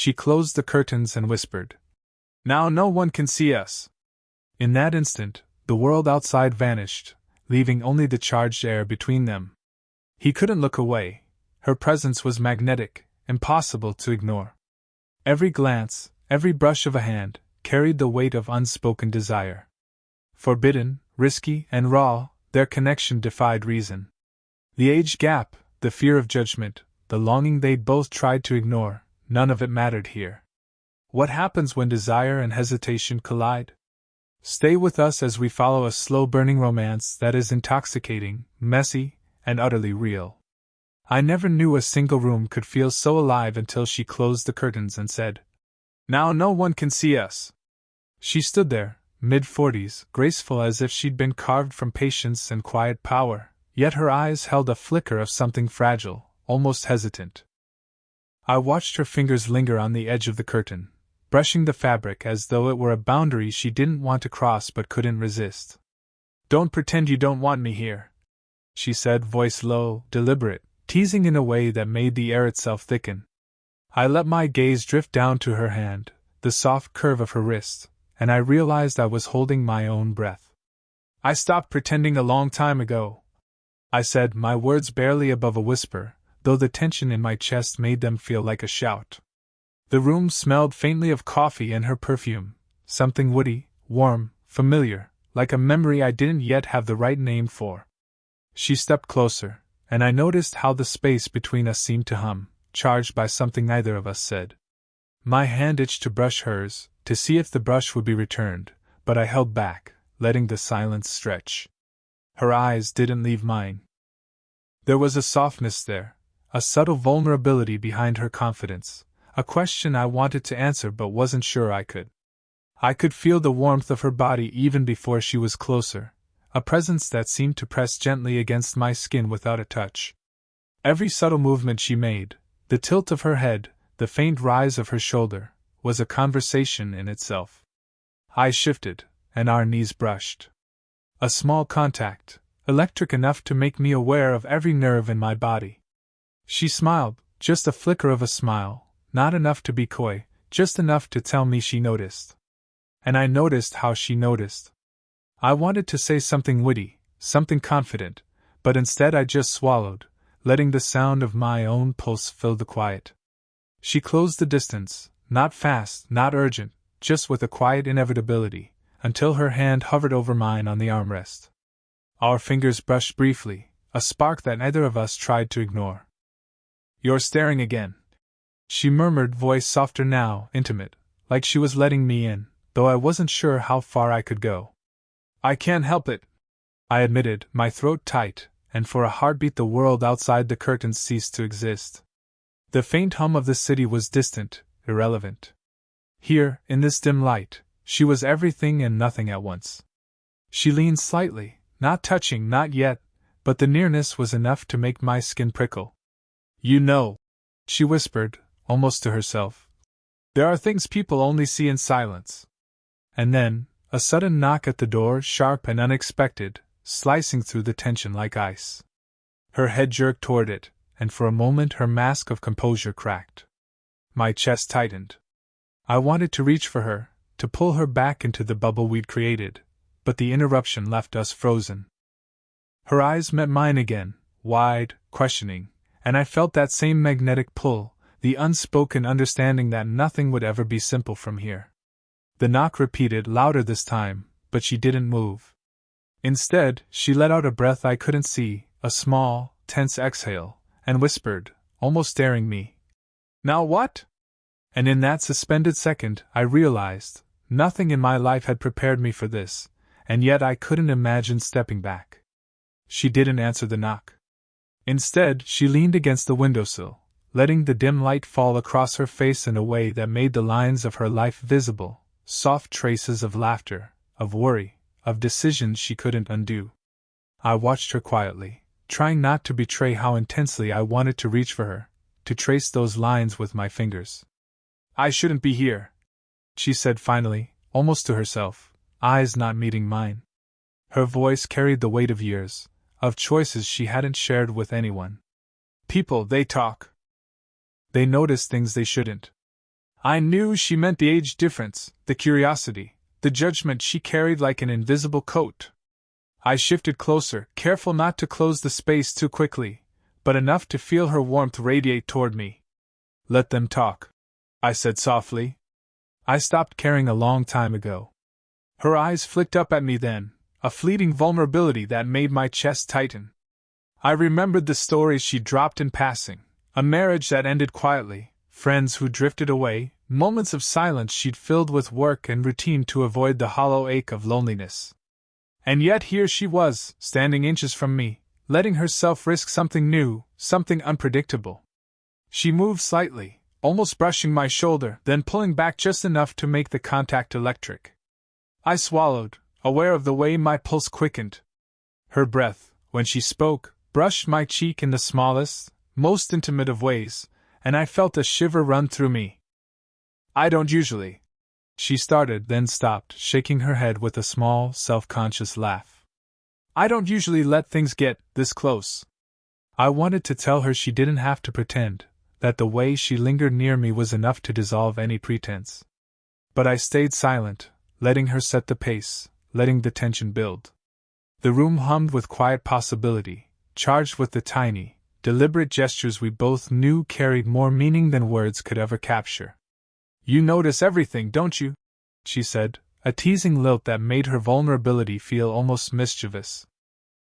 She closed the curtains and whispered, "Now no one can see us." In that instant, the world outside vanished, leaving only the charged air between them. He couldn't look away. Her presence was magnetic, impossible to ignore. Every glance, every brush of a hand, carried the weight of unspoken desire. Forbidden, risky, and raw, their connection defied reason. The age gap, the fear of judgment, the longing they'd both tried to ignore, none of it mattered here. What happens when desire and hesitation collide? Stay with us as we follow a slow-burning romance that is intoxicating, messy, and utterly real. I never knew a single room could feel so alive until she closed the curtains and said, "Now no one can see us." She stood there, mid-40s, graceful as if she'd been carved from patience and quiet power, yet her eyes held a flicker of something fragile, almost hesitant. I watched her fingers linger on the edge of the curtain, brushing the fabric as though it were a boundary she didn't want to cross but couldn't resist. "Don't pretend you don't want me here," she said, voice low, deliberate, teasing in a way that made the air itself thicken. I let my gaze drift down to her hand, the soft curve of her wrist, and I realized I was holding my own breath. "I stopped pretending a long time ago," I said, my words barely above a whisper, though the tension in my chest made them feel like a shout. The room smelled faintly of coffee and her perfume, something woody, warm, familiar, like a memory I didn't yet have the right name for. She stepped closer, and I noticed how the space between us seemed to hum, charged by something neither of us said. My hand itched to brush hers, to see if the brush would be returned, but I held back, letting the silence stretch. Her eyes didn't leave mine. There was a softness there, a subtle vulnerability behind her confidence, a question I wanted to answer but wasn't sure I could. I could feel the warmth of her body even before she was closer, a presence that seemed to press gently against my skin without a touch. Every subtle movement she made, the tilt of her head, the faint rise of her shoulder, was a conversation in itself. I shifted, and our knees brushed. A small contact, electric enough to make me aware of every nerve in my body. She smiled, just a flicker of a smile, not enough to be coy, just enough to tell me she noticed. And I noticed how she noticed. I wanted to say something witty, something confident, but instead I just swallowed, letting the sound of my own pulse fill the quiet. She closed the distance, not fast, not urgent, just with a quiet inevitability, until her hand hovered over mine on the armrest. Our fingers brushed briefly, a spark that neither of us tried to ignore. "You're staring again," she murmured, voice softer now, intimate, like she was letting me in, though I wasn't sure how far I could go. "I can't help it," I admitted, my throat tight, and for a heartbeat the world outside the curtains ceased to exist. The faint hum of the city was distant, irrelevant. Here, in this dim light, she was everything and nothing at once. She leaned slightly, not touching, not yet, but the nearness was enough to make my skin prickle. "You know," she whispered, almost to herself, "there are things people only see in silence." And then, a sudden knock at the door, sharp and unexpected, slicing through the tension like ice. Her head jerked toward it, and for a moment her mask of composure cracked. My chest tightened. I wanted to reach for her, to pull her back into the bubble we'd created, but the interruption left us frozen. Her eyes met mine again, wide, questioning, and I felt that same magnetic pull, the unspoken understanding that nothing would ever be simple from here. The knock repeated, louder this time, but she didn't move. Instead, she let out a breath I couldn't see, a small, tense exhale, and whispered, almost daring me, "Now what?" And in that suspended second, I realized, nothing in my life had prepared me for this, and yet I couldn't imagine stepping back. She didn't answer the knock. Instead, she leaned against the windowsill, letting the dim light fall across her face in a way that made the lines of her life visible, soft traces of laughter, of worry, of decisions she couldn't undo. I watched her quietly, trying not to betray how intensely I wanted to reach for her, to trace those lines with my fingers. "I shouldn't be here," she said finally, almost to herself, eyes not meeting mine. Her voice carried the weight of years, of choices she hadn't shared with anyone. "People, they talk. They notice things they shouldn't." I knew she meant the age difference, the curiosity, the judgment she carried like an invisible coat. I shifted closer, careful not to close the space too quickly, but enough to feel her warmth radiate toward me. Let them talk, I said softly. I stopped caring a long time ago. Her eyes flicked up at me then, a fleeting vulnerability that made my chest tighten. I remembered the stories she dropped in passing, a marriage that ended quietly, friends who drifted away, moments of silence she'd filled with work and routine to avoid the hollow ache of loneliness. And yet here she was, standing inches from me, letting herself risk something new, something unpredictable. She moved slightly, almost brushing my shoulder, then pulling back just enough to make the contact electric. I swallowed, aware of the way my pulse quickened. Her breath, when she spoke, brushed my cheek in the smallest, most intimate of ways, and I felt a shiver run through me. I don't usually. She started, then stopped, shaking her head with a small, self-conscious laugh. I don't usually let things get this close. I wanted to tell her she didn't have to pretend, that the way she lingered near me was enough to dissolve any pretense. But I stayed silent, letting her set the pace, letting the tension build. The room hummed with quiet possibility, charged with the tiny, deliberate gestures we both knew carried more meaning than words could ever capture. You notice everything, don't you? She said, a teasing lilt that made her vulnerability feel almost mischievous.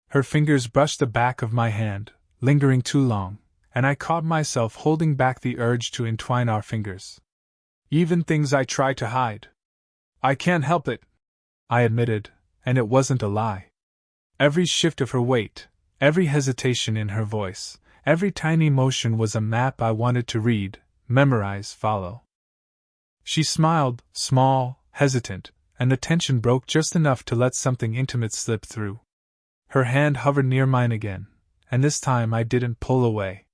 Her fingers brushed the back of my hand, lingering too long, and I caught myself holding back the urge to entwine our fingers. Even things I try to hide. I can't help it, I admitted, and it wasn't a lie. Every shift of her weight, every hesitation in her voice, every tiny motion was a map I wanted to read, memorize, follow. She smiled, small, hesitant, and the tension broke just enough to let something intimate slip through. Her hand hovered near mine again, and this time I didn't pull away.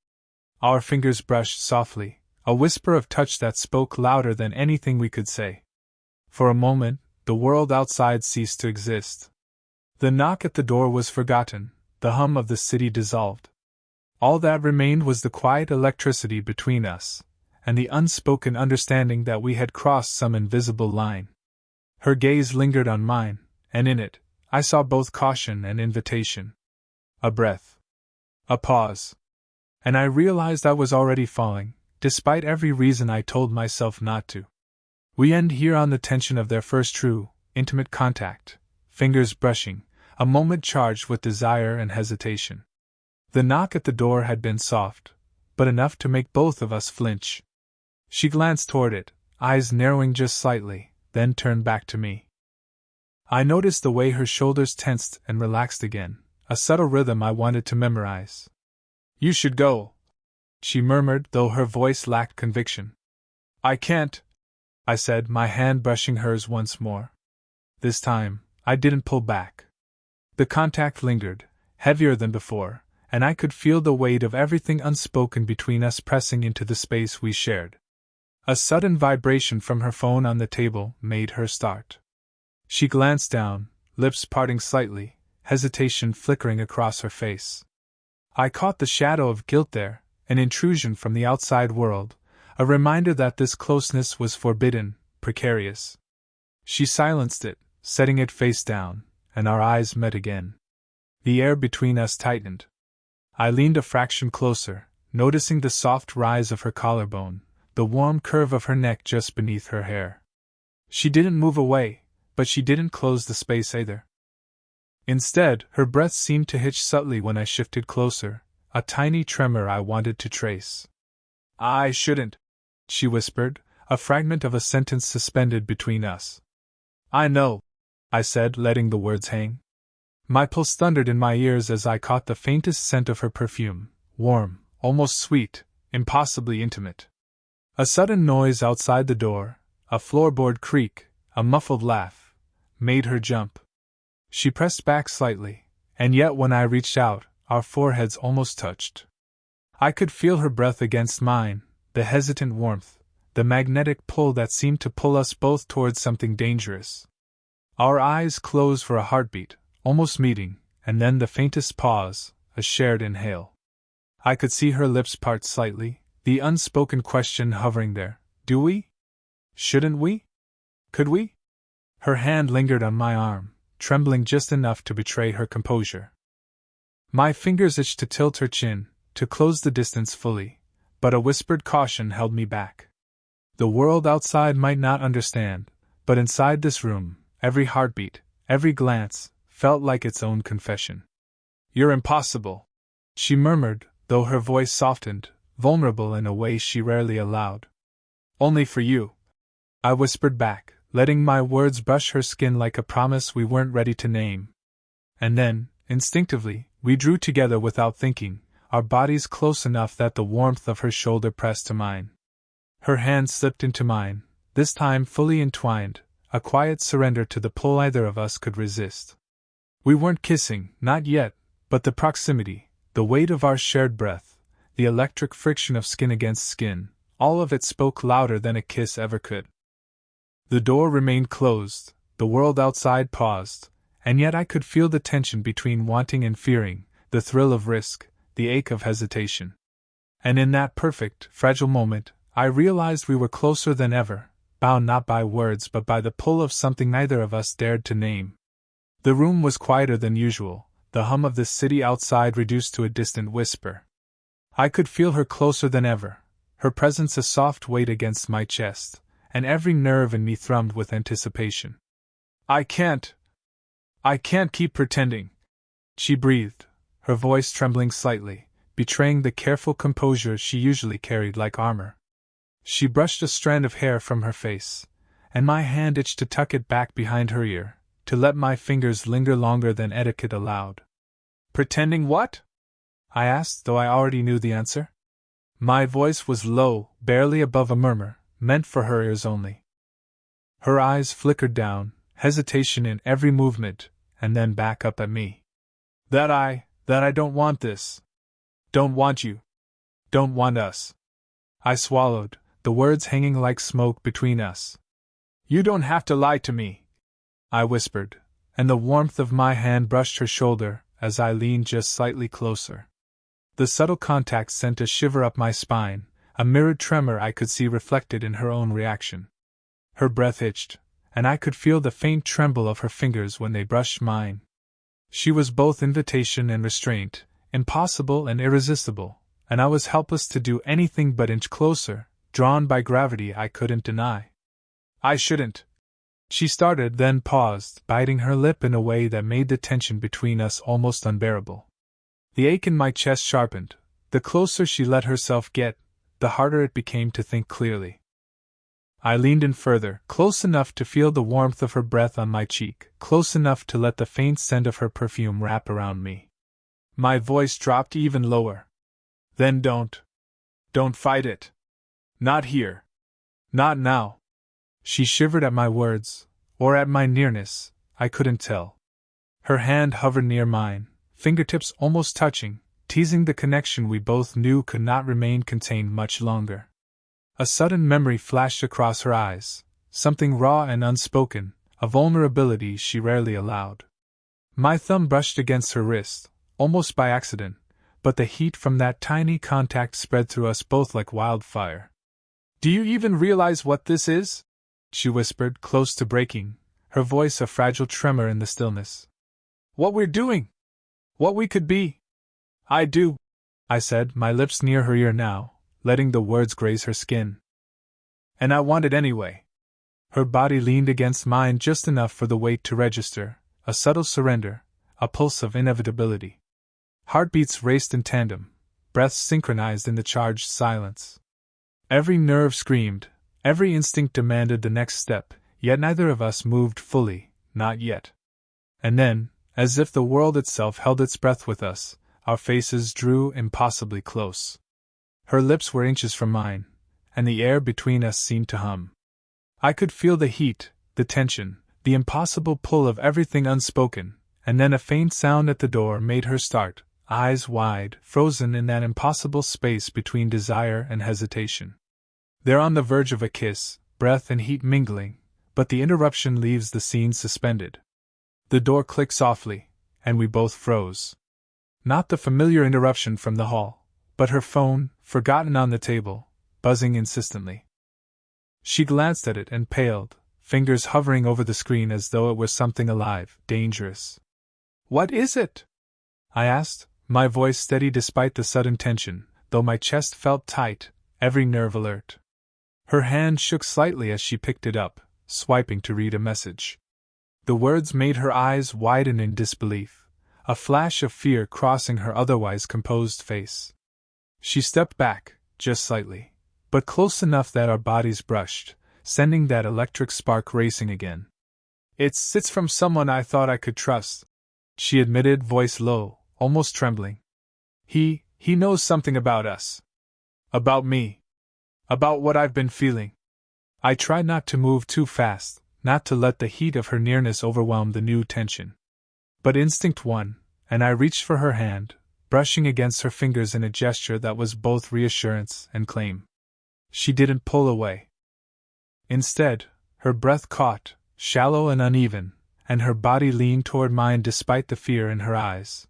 Our fingers brushed softly, a whisper of touch that spoke louder than anything we could say. For a moment, the world outside ceased to exist. The knock at the door was forgotten, the hum of the city dissolved. All that remained was the quiet electricity between us, and the unspoken understanding that we had crossed some invisible line. Her gaze lingered on mine, and in it, I saw both caution and invitation. A breath. A pause. And I realized I was already falling, despite every reason I told myself not to. We end here on the tension of their first true, intimate contact, fingers brushing, a moment charged with desire and hesitation. The knock at the door had been soft, but enough to make both of us flinch. She glanced toward it, eyes narrowing just slightly, then turned back to me. I noticed the way her shoulders tensed and relaxed again, a subtle rhythm I wanted to memorize. You should go, she murmured, though her voice lacked conviction. I can't, I said, my hand brushing hers once more. This time, I didn't pull back. The contact lingered, heavier than before, and I could feel the weight of everything unspoken between us pressing into the space we shared. A sudden vibration from her phone on the table made her start. She glanced down, lips parting slightly, hesitation flickering across her face. I caught the shadow of guilt there, an intrusion from the outside world, a reminder that this closeness was forbidden, precarious. She silenced it, setting it face down, and our eyes met again. The air between us tightened. I leaned a fraction closer, noticing the soft rise of her collarbone, the warm curve of her neck just beneath her hair. She didn't move away, but she didn't close the space either. Instead, her breath seemed to hitch subtly when I shifted closer, a tiny tremor I wanted to trace. I shouldn't, she whispered, a fragment of a sentence suspended between us. I know, I said, letting the words hang. My pulse thundered in my ears as I caught the faintest scent of her perfume, warm, almost sweet, impossibly intimate. A sudden noise outside the door, a floorboard creak, a muffled laugh, made her jump. She pressed back slightly, and yet when I reached out, our foreheads almost touched. I could feel her breath against mine, the hesitant warmth, the magnetic pull that seemed to pull us both towards something dangerous. Our eyes closed for a heartbeat, almost meeting, and then the faintest pause, a shared inhale. I could see her lips part slightly, the unspoken question hovering there, do we? Shouldn't we? Could we? Her hand lingered on my arm, trembling just enough to betray her composure. My fingers itched to tilt her chin, to close the distance fully, but a whispered caution held me back. The world outside might not understand, but inside this room, every heartbeat, every glance, felt like its own confession. You're impossible, she murmured, though her voice softened, vulnerable in a way she rarely allowed. Only for you, I whispered back, letting my words brush her skin like a promise we weren't ready to name. And then, instinctively, we drew together without thinking, our bodies close enough that the warmth of her shoulder pressed to mine. Her hand slipped into mine, this time fully entwined, a quiet surrender to the pull neither of us could resist. We weren't kissing, not yet, but the proximity, the weight of our shared breath, the electric friction of skin against skin, all of it spoke louder than a kiss ever could. The door remained closed, the world outside paused, and yet I could feel the tension between wanting and fearing, the thrill of risk, the ache of hesitation. And in that perfect, fragile moment, I realized we were closer than ever, bound not by words but by the pull of something neither of us dared to name. The room was quieter than usual, the hum of the city outside reduced to a distant whisper. I could feel her closer than ever, her presence a soft weight against my chest, and every nerve in me thrummed with anticipation. I can't keep pretending, she breathed, her voice trembling slightly, betraying the careful composure she usually carried like armor. She brushed a strand of hair from her face, and my hand itched to tuck it back behind her ear, to let my fingers linger longer than etiquette allowed. Pretending what? I asked, though I already knew the answer. My voice was low, barely above a murmur, meant for her ears only. Her eyes flickered down, hesitation in every movement, and then back up at me. That I don't want this. Don't want you. Don't want us. I swallowed, the words hanging like smoke between us. You don't have to lie to me, I whispered, and the warmth of my hand brushed her shoulder as I leaned just slightly closer. The subtle contact sent a shiver up my spine, a mirrored tremor I could see reflected in her own reaction. Her breath itched, and I could feel the faint tremble of her fingers when they brushed mine. She was both invitation and restraint, impossible and irresistible, and I was helpless to do anything but inch closer, drawn by gravity I couldn't deny. I shouldn't. She started, then paused, biting her lip in a way that made the tension between us almost unbearable. The ache in my chest sharpened. The closer she let herself get, the harder it became to think clearly. I leaned in further, close enough to feel the warmth of her breath on my cheek, close enough to let the faint scent of her perfume wrap around me. My voice dropped even lower. Then don't fight it. Not here. Not now. She shivered at my words, or at my nearness, I couldn't tell. Her hand hovered near mine, fingertips almost touching, teasing the connection we both knew could not remain contained much longer. A sudden memory flashed across her eyes, something raw and unspoken, a vulnerability she rarely allowed. My thumb brushed against her wrist, almost by accident, but the heat from that tiny contact spread through us both like wildfire. Do you even realize what this is? She whispered, close to breaking, her voice a fragile tremor in the stillness. What we're doing? What we could be? I do, I said, my lips near her ear now, letting the words graze her skin. And I want it anyway. Her body leaned against mine just enough for the weight to register, a subtle surrender, a pulse of inevitability. Heartbeats raced in tandem, breaths synchronized in the charged silence. Every nerve screamed, every instinct demanded the next step, yet neither of us moved fully, not yet. And then, as if the world itself held its breath with us, our faces drew impossibly close. Her lips were inches from mine, and the air between us seemed to hum. I could feel the heat, the tension, the impossible pull of everything unspoken, and then a faint sound at the door made her start, eyes wide, frozen in that impossible space between desire and hesitation. They're on the verge of a kiss, breath and heat mingling, but the interruption leaves the scene suspended. The door clicked softly, and we both froze. Not the familiar interruption from the hall, but her phone, forgotten on the table, buzzing insistently. She glanced at it and paled, fingers hovering over the screen as though it were something alive, dangerous. "What is it?" I asked, my voice steady despite the sudden tension, though my chest felt tight, every nerve alert. Her hand shook slightly as she picked it up, swiping to read a message. The words made her eyes widen in disbelief, a flash of fear crossing her otherwise composed face. She stepped back, just slightly, but close enough that our bodies brushed, sending that electric spark racing again. It's from someone I thought I could trust," she admitted, voice low, almost trembling. He knows something about us. About me. About what I've been feeling." I tried not to move too fast, not to let the heat of her nearness overwhelm the new tension. But instinct won, and I reached for her hand, brushing against her fingers in a gesture that was both reassurance and claim. She didn't pull away. Instead, her breath caught, shallow and uneven, and her body leaned toward mine despite the fear in her eyes.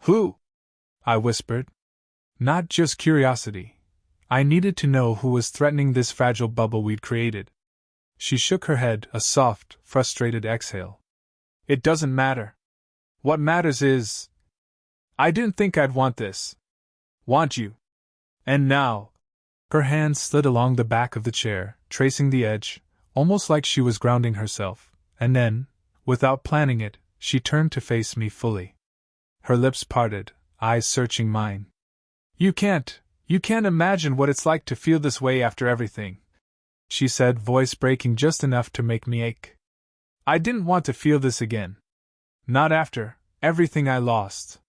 "Who?" I whispered. Not just curiosity. I needed to know who was threatening this fragile bubble we'd created. She shook her head, a soft, frustrated exhale. "It doesn't matter. What matters is... I didn't think I'd want this. Want you. And now..." Her hand slid along the back of the chair, tracing the edge, almost like she was grounding herself, and then, without planning it, she turned to face me fully. Her lips parted, eyes searching mine. You can't imagine what it's like to feel this way after everything," she said, voice breaking just enough to make me ache. "I didn't want to feel this again. Not after everything I lost."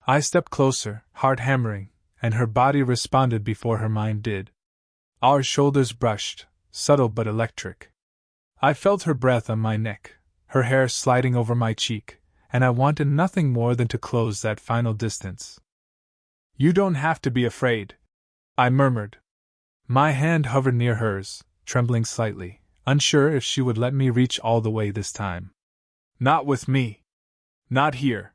I stepped closer, heart hammering, and her body responded before her mind did. Our shoulders brushed, subtle but electric. I felt her breath on my neck, her hair sliding over my cheek, and I wanted nothing more than to close that final distance. "You don't have to be afraid," I murmured. My hand hovered near hers, trembling slightly, unsure if she would let me reach all the way this time. "Not with me. Not here."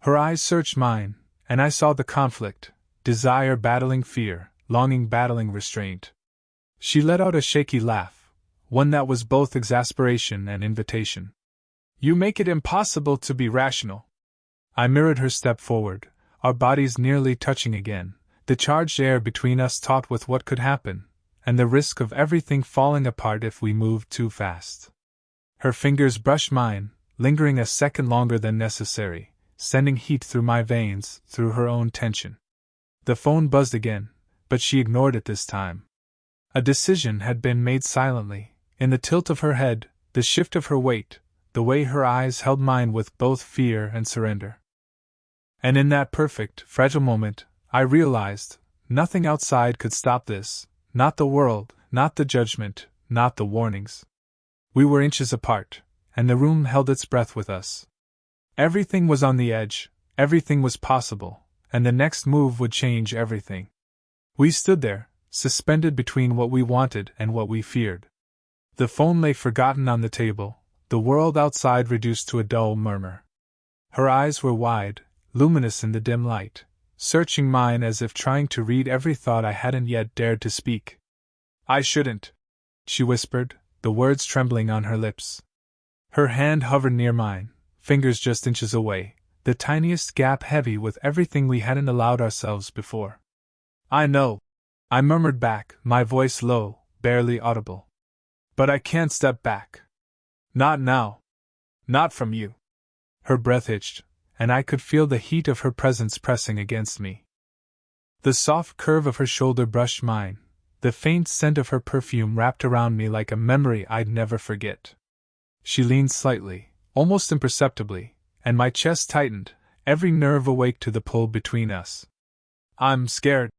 Her eyes searched mine, and I saw the conflict, desire battling fear, longing battling restraint. She let out a shaky laugh, one that was both exasperation and invitation. "You make it impossible to be rational." I mirrored her step forward, our bodies nearly touching again, the charged air between us taut with what could happen, and the risk of everything falling apart if we moved too fast. Her fingers brushed mine, lingering a second longer than necessary, sending heat through my veins, through her own tension. The phone buzzed again, but she ignored it this time. A decision had been made silently, in the tilt of her head, the shift of her weight, the way her eyes held mine with both fear and surrender. And in that perfect, fragile moment, I realized, nothing outside could stop this, not the world, not the judgment, not the warnings. We were inches apart, and the room held its breath with us. Everything was on the edge, everything was possible, and the next move would change everything. We stood there, suspended between what we wanted and what we feared. The phone lay forgotten on the table, the world outside reduced to a dull murmur. Her eyes were wide, luminous in the dim light, searching mine as if trying to read every thought I hadn't yet dared to speak. "I shouldn't," she whispered, the words trembling on her lips. Her hand hovered near mine, fingers just inches away, the tiniest gap heavy with everything we hadn't allowed ourselves before. "I know," I murmured back, my voice low, barely audible. "But I can't step back. Not now. Not from you." Her breath hitched, and I could feel the heat of her presence pressing against me. The soft curve of her shoulder brushed mine, the faint scent of her perfume wrapped around me like a memory I'd never forget. She leaned slightly, almost imperceptibly, and my chest tightened, every nerve awake to the pull between us. "I'm scared,"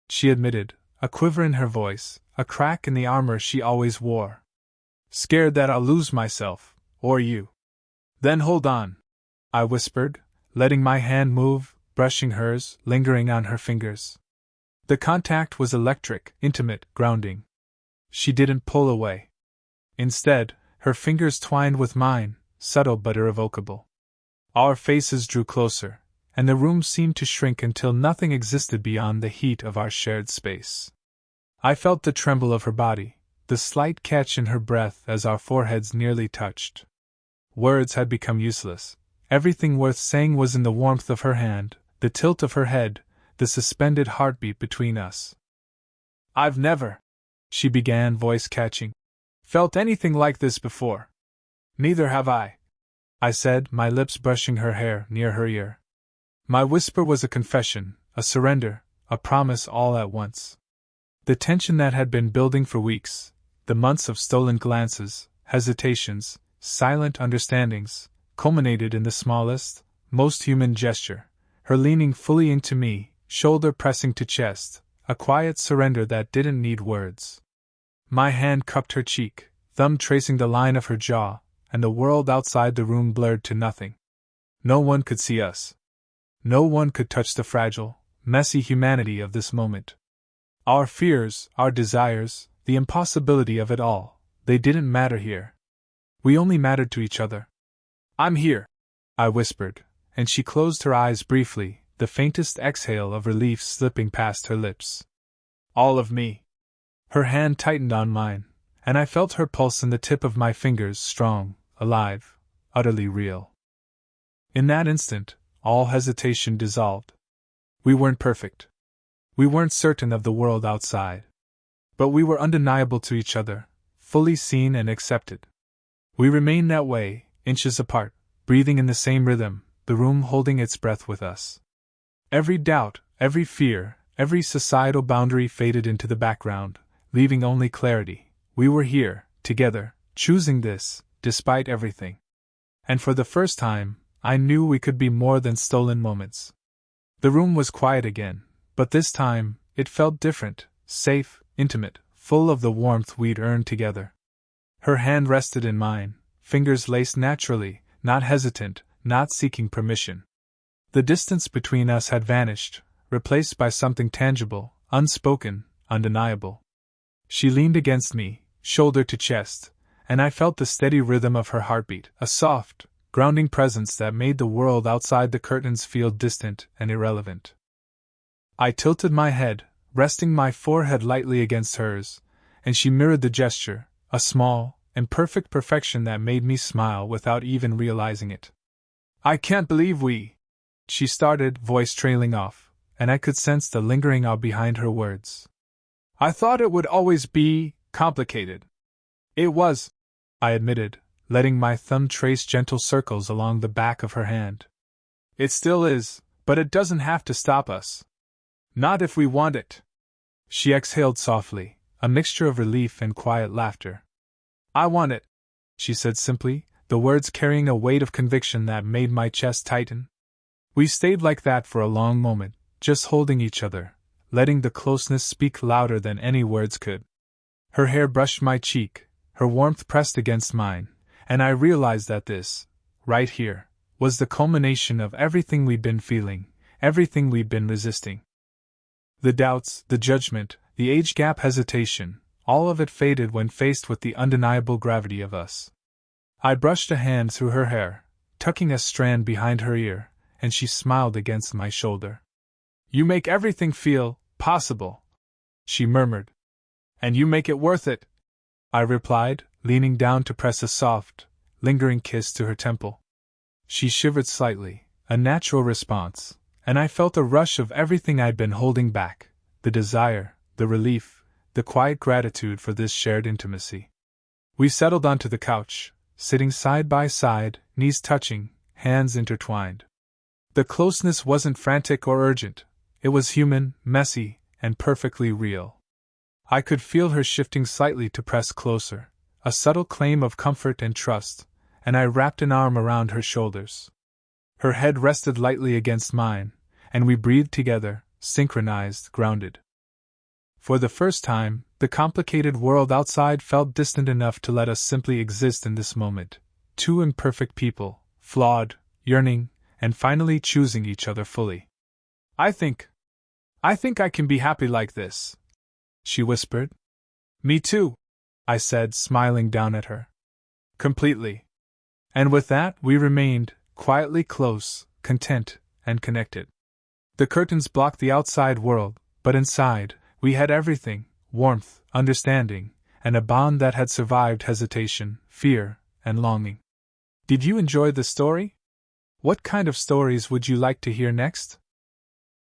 she admitted, a quiver in her voice, a crack in the armor she always wore. "Scared that I'll lose myself, or you." "Then hold on," I whispered, letting my hand move, brushing hers, lingering on her fingers. The contact was electric, intimate, grounding. She didn't pull away. Instead, her fingers twined with mine, subtle but irrevocable. Our faces drew closer, and the room seemed to shrink until nothing existed beyond the heat of our shared space. I felt the tremble of her body, the slight catch in her breath as our foreheads nearly touched. Words had become useless. Everything worth saying was in the warmth of her hand, the tilt of her head, the suspended heartbeat between us. "I've never," she began, voice catching, "felt anything like this before." "Neither have I said, my lips brushing her hair near her ear. My whisper was a confession, a surrender, a promise all at once. The tension that had been building for weeks, the months of stolen glances, hesitations, silent understandings, culminated in the smallest, most human gesture, her leaning fully into me, shoulder pressing to chest, a quiet surrender that didn't need words. My hand cupped her cheek, thumb tracing the line of her jaw, and the world outside the room blurred to nothing. No one could see us. No one could touch the fragile, messy humanity of this moment. Our fears, our desires, the impossibility of it all, they didn't matter here. We only mattered to each other. "I'm here," I whispered, and she closed her eyes briefly, the faintest exhale of relief slipping past her lips. "All of me." Her hand tightened on mine, and I felt her pulse in the tip of my fingers, strong, alive, utterly real. In that instant, all hesitation dissolved. We weren't perfect. We weren't certain of the world outside. But we were undeniable to each other, fully seen and accepted. We remained that way, inches apart, breathing in the same rhythm, the room holding its breath with us. Every doubt, every fear, every societal boundary faded into the background, leaving only clarity. We were here, together, choosing this, despite everything. And for the first time, I knew we could be more than stolen moments. The room was quiet again, but this time, it felt different, safe, intimate, full of the warmth we'd earned together. Her hand rested in mine, fingers laced naturally, not hesitant, not seeking permission. The distance between us had vanished, replaced by something tangible, unspoken, undeniable. She leaned against me, shoulder to chest, and I felt the steady rhythm of her heartbeat, a soft, grounding presence that made the world outside the curtains feel distant and irrelevant. I tilted my head, resting my forehead lightly against hers, and she mirrored the gesture, a small, imperfect perfection that made me smile without even realizing it. "I can't believe we," she started, voice trailing off, and I could sense the lingering awe behind her words. "I thought it would always be complicated." "It was," I admitted, letting my thumb trace gentle circles along the back of her hand. "It still is, but it doesn't have to stop us. Not if we want it." She exhaled softly, a mixture of relief and quiet laughter. "I want it," she said simply, the words carrying a weight of conviction that made my chest tighten. We stayed like that for a long moment, just holding each other, letting the closeness speak louder than any words could. Her hair brushed my cheek, her warmth pressed against mine, and I realized that this, right here, was the culmination of everything we'd been feeling, everything we'd been resisting. The doubts, the judgment, the age gap hesitation, all of it faded when faced with the undeniable gravity of us. I brushed a hand through her hair, tucking a strand behind her ear, and she smiled against my shoulder. "You make everything feel possible," she murmured. "And you make it worth it," I replied, leaning down to press a soft, lingering kiss to her temple. She shivered slightly, a natural response, and I felt a rush of everything I'd been holding back, the desire, the relief, the quiet gratitude for this shared intimacy. We settled onto the couch, sitting side by side, knees touching, hands intertwined. The closeness wasn't frantic or urgent, it was human, messy, and perfectly real. I could feel her shifting slightly to press closer, a subtle claim of comfort and trust, and I wrapped an arm around her shoulders. Her head rested lightly against mine, and we breathed together, synchronized, grounded. For the first time, the complicated world outside felt distant enough to let us simply exist in this moment, two imperfect people, flawed, yearning, and finally choosing each other fully. I think I can be happy like this," she whispered. "Me too," I said, smiling down at her. "Completely." And with that, we remained, quietly close, content, and connected. The curtains blocked the outside world, but inside, we had everything: warmth, understanding, and a bond that had survived hesitation, fear, and longing. Did you enjoy the story? What kind of stories would you like to hear next?